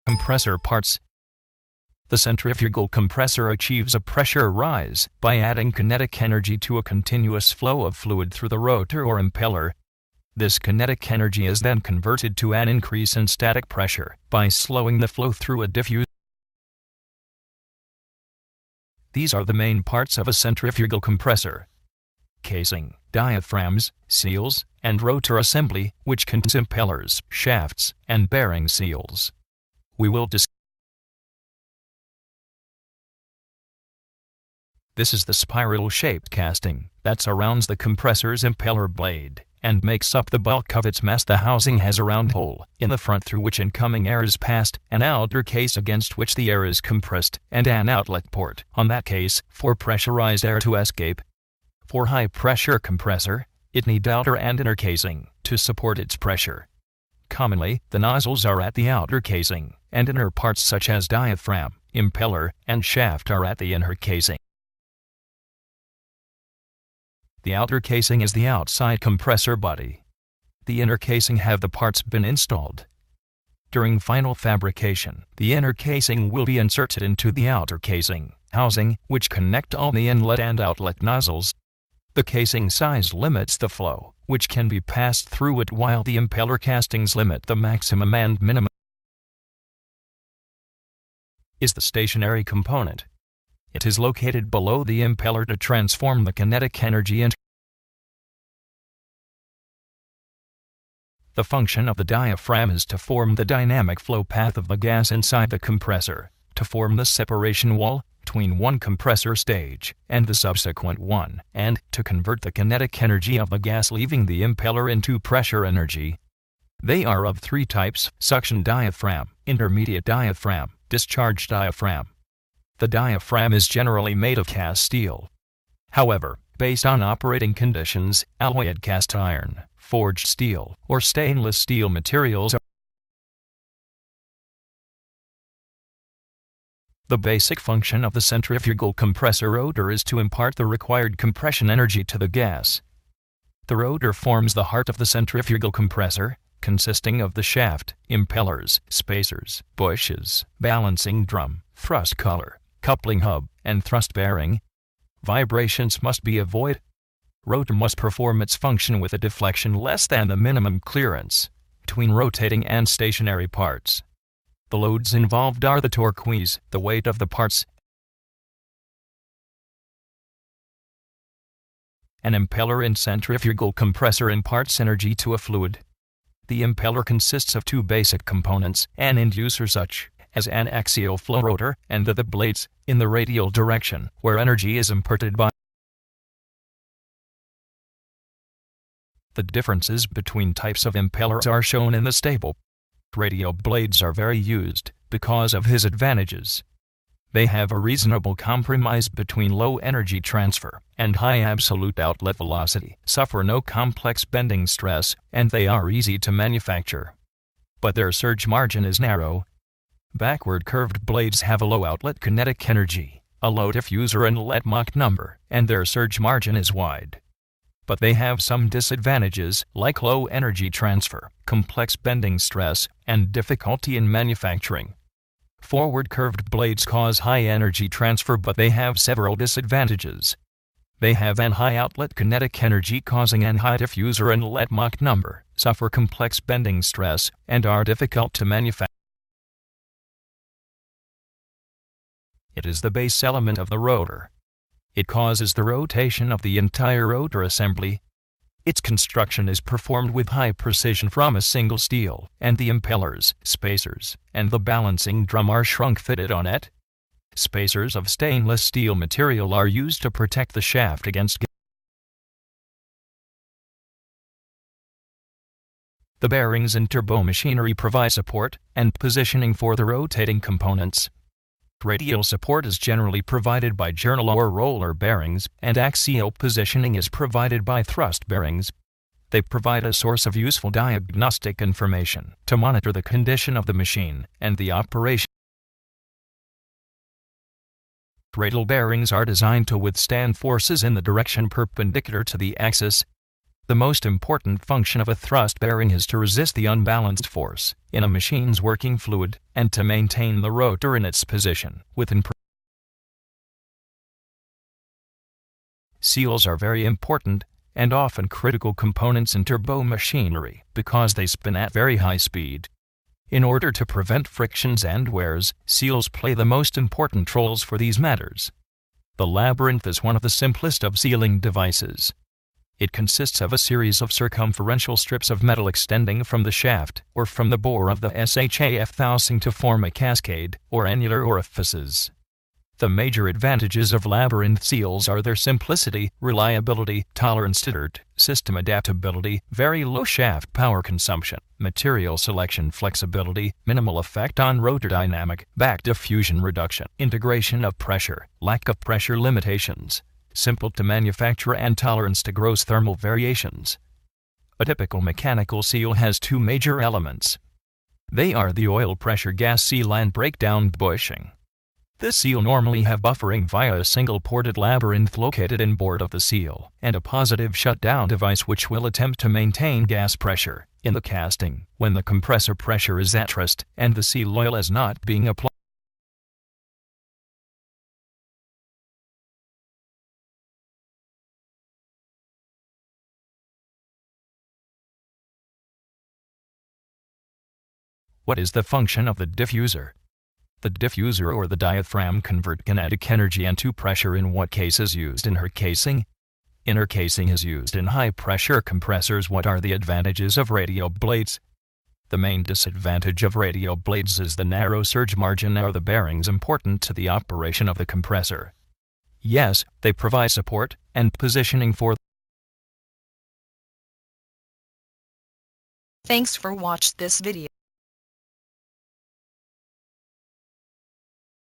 Compressor parts. The centrifugal compressor achieves a pressure rise by adding kinetic energy to a continuous flow of fluid through the rotor or impeller. This kinetic energy is then converted to an increase in static pressure by slowing the flow through a diffuser. These are the main parts of a centrifugal compressor: casing, diaphragms, seals, and rotor assembly, which contains impellers, shafts, and bearing seals. We will discuss. This is the spiral-shaped casting that surrounds the compressor's impeller blade and makes up the bulk of its mass. The housing has a round hole in the front through which incoming air is passed, an outer case against which the air is compressed, and an outlet port on that case for pressurized air to escape. For high-pressure compressor, it needs outer and inner casing to support its pressure. Commonly, the nozzles are at the outer casing, and inner parts such as diaphragm, impeller, and shaft are at the inner casing. The outer casing is the outside compressor body. The inner casing have the parts been installed. During final fabrication, the inner casing will be inserted into the outer casing housing, which connect all the inlet and outlet nozzles. The casing size limits the flow which can be passed through it, while the impeller castings limit the maximum and minimum. Is the stationary component. It is located below the impeller to transform the kinetic energy into. The function of the diaphragm is to form the dynamic flow path of the gas inside the compressor, to form the separation wall between one compressor stage and the subsequent one, and to convert the kinetic energy of the gas leaving the impeller into pressure energy. They are of three types: suction diaphragm, intermediate diaphragm, discharge diaphragm. The diaphragm is generally made of cast steel. However, based on operating conditions, alloyed cast iron, forged steel, or stainless steel materials are. The basic function of the centrifugal compressor rotor is to impart the required compression energy to the gas. The rotor forms the heart of the centrifugal compressor, consisting of the shaft, impellers, spacers, bushes, balancing drum, thrust collar, coupling hub, and thrust bearing. Vibrations must be avoided. Rotor must perform its function with a deflection less than the minimum clearance between rotating and stationary parts. The loads involved are the torque, the weight of the parts. An impeller in centrifugal compressor imparts energy to a fluid. The impeller consists of two basic components: an inducer such as an axial flow rotor, and the blades in the radial direction, where energy is imparted by. The differences between types of impellers are shown in this table. Radial blades are very used because of his advantages. They have a reasonable compromise between low energy transfer and high absolute outlet velocity, suffer no complex bending stress, and they are easy to manufacture. But their surge margin is narrow. Backward curved blades have a low outlet kinetic energy, a low diffuser inlet Mach number, and their surge margin is wide. But they have some disadvantages, like low energy transfer, complex bending stress, and difficulty in manufacturing. Forward curved blades cause high energy transfer, but they have several disadvantages. They have an high outlet kinetic energy causing an high diffuser inlet Mach number, suffer complex bending stress, and are difficult to manufacture. It is the base element of the rotor. It causes the rotation of the entire rotor assembly. Its construction is performed with high precision from a single steel, and the impellers, spacers, and the balancing drum are shrunk-fitted on it. Spacers of stainless steel material are used to protect the shaft against. The bearings and turbomachinery provide support and positioning for the rotating components. Radial support is generally provided by journal or roller bearings, and axial positioning is provided by thrust bearings. They provide a source of useful diagnostic information to monitor the condition of the machine and the operation. Radial bearings are designed to withstand forces in the direction perpendicular to the axis. The most important function of a thrust bearing is to resist the unbalanced force in a machine's working fluid and to maintain the rotor in its position within. Seals are very important and often critical components in turbo machinery because they spin at very high speed. In order to prevent frictions and wears, seals play the most important roles for these matters. The labyrinth is one of the simplest of sealing devices. It consists of a series of circumferential strips of metal extending from the shaft or from the bore of the SHAF housing to form a cascade or annular orifices. The major advantages of labyrinth seals are their simplicity, reliability, tolerance to dirt, system adaptability, very low shaft power consumption, material selection flexibility, minimal effect on rotor dynamic, back diffusion reduction, integration of pressure, lack of pressure limitations, simple to manufacture and tolerance to gross thermal variations. A typical mechanical seal has two major elements. They are the oil pressure gas seal and breakdown bushing. This seal normally have buffering via a single-ported labyrinth located in board of the seal, and a positive shutdown device which will attempt to maintain gas pressure in the casting when the compressor pressure is at rest and the seal oil is not being applied. What is the function of the diffuser? The diffuser or the diaphragm convert kinetic energy into pressure in what case is used inner casing? Inner casing is used in high-pressure compressors. What are the advantages of radial blades? The main disadvantage of radial blades is the narrow surge margin. Are the bearings important to the operation of the compressor? Yes, they provide support and positioning for. Thanks for watching this video.